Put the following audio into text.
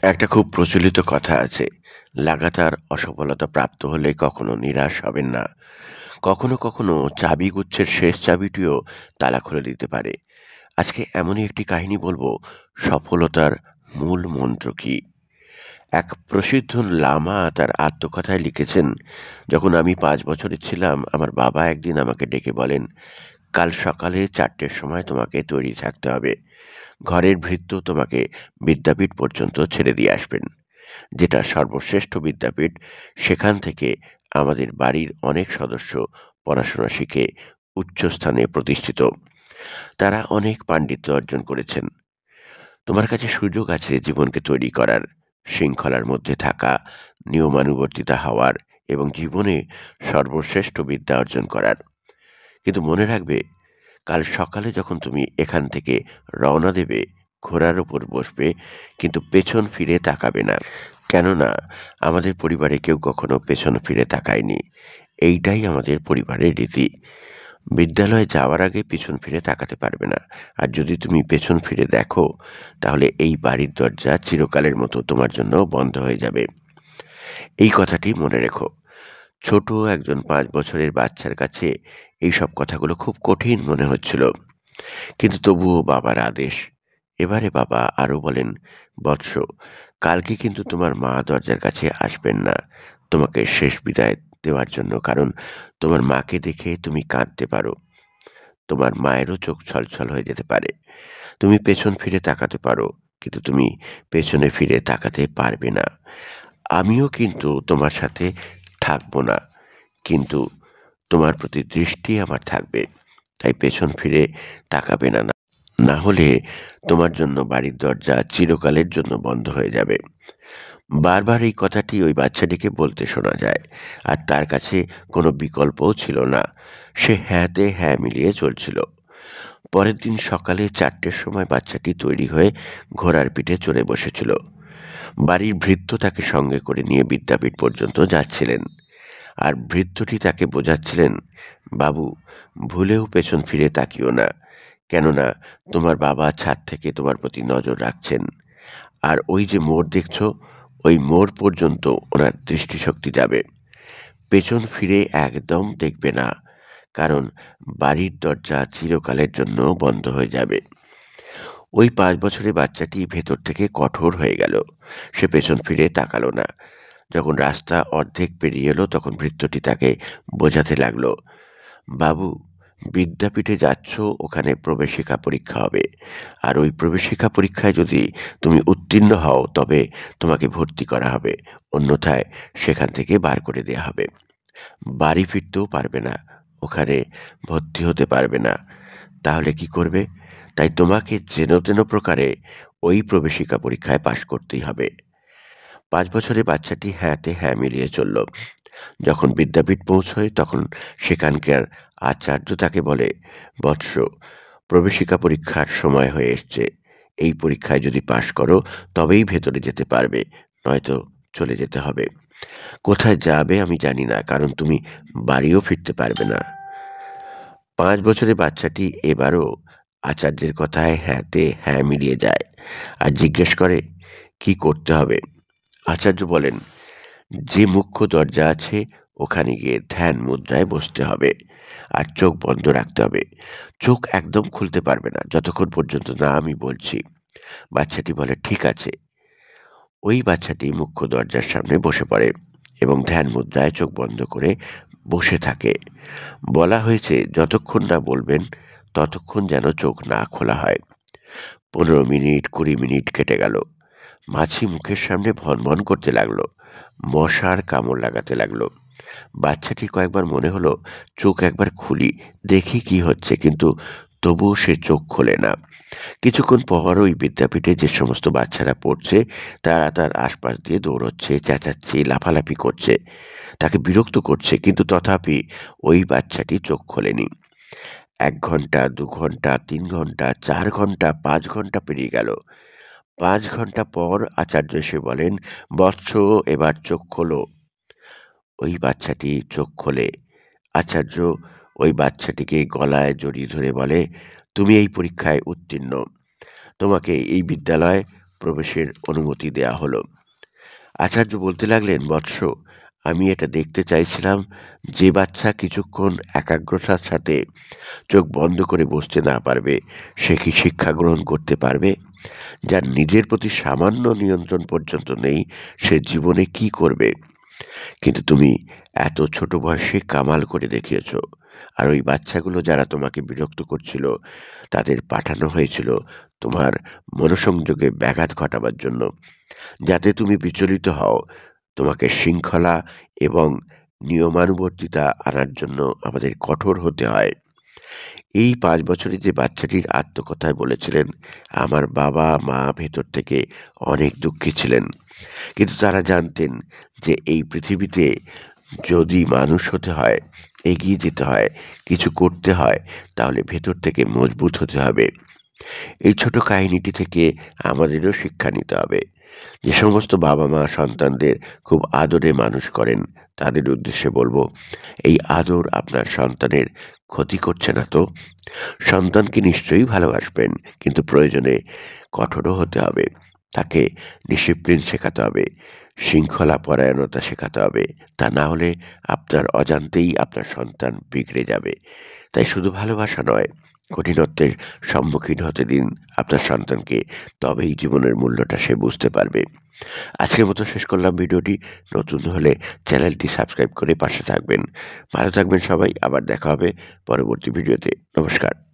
একটা খুব প্রচলিত কথা আছে, লাগাতার অসফলতা প্রাপ্ত হলে কখনো নিরাশ হবেন না। কখনো কখনো চাবিগুচ্ছের শেষ চাবিটিও তালা খুলে দিতে পারে। আজকে এমনই একটি কাহিনী বলবো, সফলতার মূল মন্ত্র কি। এক প্রসিদ্ধ লামা তার আত্মকথায় লিখেছেন, যখন আমি 5 বছরের ছিলাম, আমার বাবা একদিন আমাকে ডেকে বলেন, কাল সকালে 4টের সময় তোমাকে তৈরি থাকতে হবে। ঘরের ভৃত্য তোমাকে বিদ্যাপীঠ পর্যন্ত ছেড়ে দিয়ে আসবেন, যেটা সর্বশ্রেষ্ঠ বিদ্যাপীঠ। সেখান থেকে আমাদের বাড়ির অনেক সদস্য পড়াশোনা শিখে উচ্চস্থানে প্রতিষ্ঠিত। তারা অনেক পাণ্ডিত্য অর্জন করেছেন। তোমার কাছে সুযোগ আছে জীবনকে তৈরি করার, শৃঙ্খলার মধ্যে থাকা, নিয়মানুবর্তিতা হওয়ার এবং জীবনে সর্বশ্রেষ্ঠ বিদ্যা অর্জন করার। কিন্তু মনে রাখবে, কাল সকালে যখন তুমি এখান থেকে রওনা দেবে, ঘোড়ার ওপর বসবে, কিন্তু পেছন ফিরে তাকাবে না। কেননা আমাদের পরিবারে কেউ কখনো পেছন ফিরে তাকায়নি। এইটাই আমাদের পরিবারের রীতি। বিদ্যালয়ে যাওয়ার আগে পিছন ফিরে তাকাতে পারবে না। আর যদি তুমি পেছন ফিরে দেখো, তাহলে এই বাড়ির দরজা চিরকালের মতো তোমার জন্য বন্ধ হয়ে যাবে। এই কথাটি মনে রেখো। ছোট একজন 5 বছরের বাচ্চার কাছে এই সব কথাগুলো খুব কঠিন মনে হচ্ছিল, কিন্তু তবুও বাবার আদেশ। এবারে বাবা আরো বলেন, বৎস, কালকে কিন্তু তোমার মা দরজার কাছে আসবেন না তোমাকে শেষ বিদায় দেওয়ার জন্য, কারণ তোমার মাকে দেখে তুমি কাঁদতে পারো। তোমার মায়েরও চোখ ছলছল হয়ে যেতে পারে। তুমি পেছন ফিরে তাকাতে পারো, কিন্তু তুমি পেছনে ফিরে তাকাতে পারবে না। আমিও কিন্তু তোমার সাথে থাকবো না, কিন্তু তোমার প্রতি দৃষ্টি আমার থাকবে। তাই পেছন ফিরে তাকাবে না, না হলে তোমার জন্য বাড়ির দরজা চিরকালের জন্য বন্ধ হয়ে যাবে। বারবার এই কথাটি ওই বাচ্চাটিকে বলতে শোনা যায়, আর তার কাছে কোনো বিকল্পও ছিল না। সে হ্যাঁতে হ্যাঁ মিলিয়ে চলছিল। পরের দিন সকালে 4টের সময় বাচ্চাটি তৈরি হয়ে ঘোড়ার পিঠে চড়ে বসেছিল। বাড়ির ভৃত্য তাকে সঙ্গে করে নিয়ে বিদ্যাপীঠ পর্যন্ত যাচ্ছিলেন। আর ভৃত্যটি তাকে বোঝাচ্ছিলেন, বাবু, ভুলেও পেছন ফিরে তাকিও না, কেননা তোমার বাবা ছাদ থেকে তোমার প্রতি নজর রাখছেন। আর ওই যে মোড় দেখছো, ওই মোড় পর্যন্ত ওনার দৃষ্টিশক্তি যাবে। পেছন ফিরে একদম দেখবে না, কারণ বাড়ির দরজা চিরকালের জন্য বন্ধ হয়ে যাবে। ওই 5 বছরের বাচ্চাটি ভেতর থেকে কঠোর হয়ে গেল। সে পেছন ফিরে তাকালো না। যখন রাস্তা অর্ধেক পেরিয়ে এলো, তখন ভৃত্যটি তাকে বোঝাতে লাগলো, বাবু, বিদ্যাপীঠে যাচ্ছ, ওখানে প্রবেশিকা পরীক্ষা হবে। আর ওই প্রবেশিকা পরীক্ষায় যদি তুমি উত্তীর্ণ হও, তবে তোমাকে ভর্তি করা হবে, অন্যথায় সেখান থেকে বার করে দেয়া হবে। বাড়ি ফিরতেও পারবে না, ওখানে ভর্তি হতে পারবে না। তাহলে কি করবে? তাই তোমাকে যেন তেন প্রকারে ওই প্রবেশিকা পরীক্ষায় পাশ করতেই হবে। 5 বছরের বাচ্চাটি হ্যাঁতে হ্যাঁ মিলিয়ে চলল। যখন বিদ্যাপীঠ পৌঁছয়, তখন সেখানকার আচার্য তাকে বলে, বৎস, প্রবেশিকা পরীক্ষার সময় হয়ে এসছে। এই পরীক্ষায় যদি পাশ করো, তবেই ভেতরে যেতে পারবে, নয়তো চলে যেতে হবে। কোথায় যাবে আমি জানি না, কারণ তুমি বাড়িও ফিরতে পারবে না। 5 বছরের বাচ্চাটি এবারও আচার্যের কথায় হ্যাঁতে হ্যাঁ মিলিয়ে যায় আর জিজ্ঞেস করে, কি করতে হবে? আচার্য বলেন, যে মুখ্য দরজা আছে, ওখানে গিয়ে ধ্যান মুদ্রায় বসতে হবে আর চোখ বন্ধ রাখতে হবে। চোখ একদম খুলতে পারবে না যতক্ষণ পর্যন্ত না আমি বলছি। বাচ্চাটি বলে, ঠিক আছে। ওই বাচ্চাটি মুখ্য দরজার সামনে বসে পড়ে এবং ধ্যান মুদ্রায় চোখ বন্ধ করে বসে থাকে। বলা হয়েছে, যতক্ষণ না বলবেন ততক্ষণ যেন চোখ না খোলা হয়। 15 মিনিট, 20 মিনিট কেটে গেল। মাছি মুখের সামনে ভনভন করতে লাগলো, মশার কামড় লাগাতে লাগলো। বাচ্চাটির কয়েকবার মনে হলো, চোখ একবার খুলি, দেখি কি হচ্ছে, কিন্তু তবুও সে চোখ খোলে না। কিছুক্ষণ পর ওই বিদ্যাপীঠে যে সমস্ত বাচ্চারা পড়ছে, তারা তার আশপাশ দিয়ে দৌড়চ্ছে, চেঁচাচ্ছে, লাফালাফি করছে, তাকে বিরক্ত করছে, কিন্তু তথাপি ওই বাচ্চাটি চোখ খোলেনি। 1 ঘন্টা, 2 ঘন্টা, 3 ঘন্টা, 4 ঘন্টা, 5 ঘন্টা পেরিয়ে গেল। 5 ঘন্টা পর আচার্য এসে বলেন, বৎস, এবার চোখ খোলো। ওই বাচ্চাটি চোখ খোলে। আচার্য ওই বাচ্চাটিকে গলায় জড়িয়ে ধরে বলে, তুমি এই পরীক্ষায় উত্তীর্ণ। তোমাকে এই বিদ্যালয় প্রবেশের অনুমতি দেয়া হলো। আচার্য বলতে লাগলেন, বৎস, আমি এটা দেখতে চাইছিলাম, যে বাচ্চা কিছুক্ষণ একাগ্রতার সাথে চোখ বন্ধ করে বসতে না পারবে, সে কি শিক্ষা গ্রহণ করতে পারবে? যার নিজের প্রতি সামান্য নিয়ন্ত্রণ পর্যন্ত নেই, সে জীবনে কি করবে? কিন্তু তুমি এত ছোট বয়সে কামাল করে দেখিয়েছ। আর ওই বাচ্চাগুলো যারা তোমাকে বিরক্ত করছিল, তাদের পাঠানো হয়েছিল তোমার মনোসংযোগে ব্যাঘাত ঘটাবার জন্য, যাতে তুমি বিচলিত হও। তোমাকে শৃঙ্খলা এবং নিয়মানুবর্তিতা আনার জন্য আমাদের কঠোর হতে হয়। এই ৫ বছরে যে বাচ্চাটির আত্মকথায় বলেছিলেন, আমার বাবা-মা ভেতর থেকে অনেক দুঃখী ছিলেন। কিন্তু তারা জানতেন যে এই পৃথিবীতে যদি মানুষ হতে হয়, এগিয়ে যেতে হয়, কিছু করতে হয়, তাহলে ভেতর থেকে মজবুত হতে হবে। এই ছোট কাহিনীটি থেকে আমাদেরও শিক্ষা নিতে হবে। যে সমস্ত বাবা-মা সন্তানদের খুব আদরে মানুষ করেন, তাদের উদ্দেশ্যে বলবো, এই আদর আপনার সন্তানের ক্ষতি করছে না তো? সন্তানকে নিশ্চয়ই ভালোবাসবেন, কিন্তু প্রয়োজনে কঠোরও হতে হবে। তাকে ডিসিপ্লিন শেখাতে হবে, শৃঙ্খলা পরায়ণতা শেখাতে হবে। তা না হলে আপনার অজান্তেই আপনার সন্তান বিগড়ে যাবে। তাই শুধু ভালোবাসা নয়, কঠিনত্বের সম্মুখীন হতে দিন আপনার সন্তানকে, তবেই জীবনের মূল্যটা সে বুঝতে পারবে। আজকের মতো শেষ করলাম ভিডিওটি। নতুন হলে চ্যানেলটি সাবস্ক্রাইব করে পাশে থাকবেন। ভালো থাকবেন সবাই। আবার দেখা হবে পরবর্তী ভিডিওতে। নমস্কার।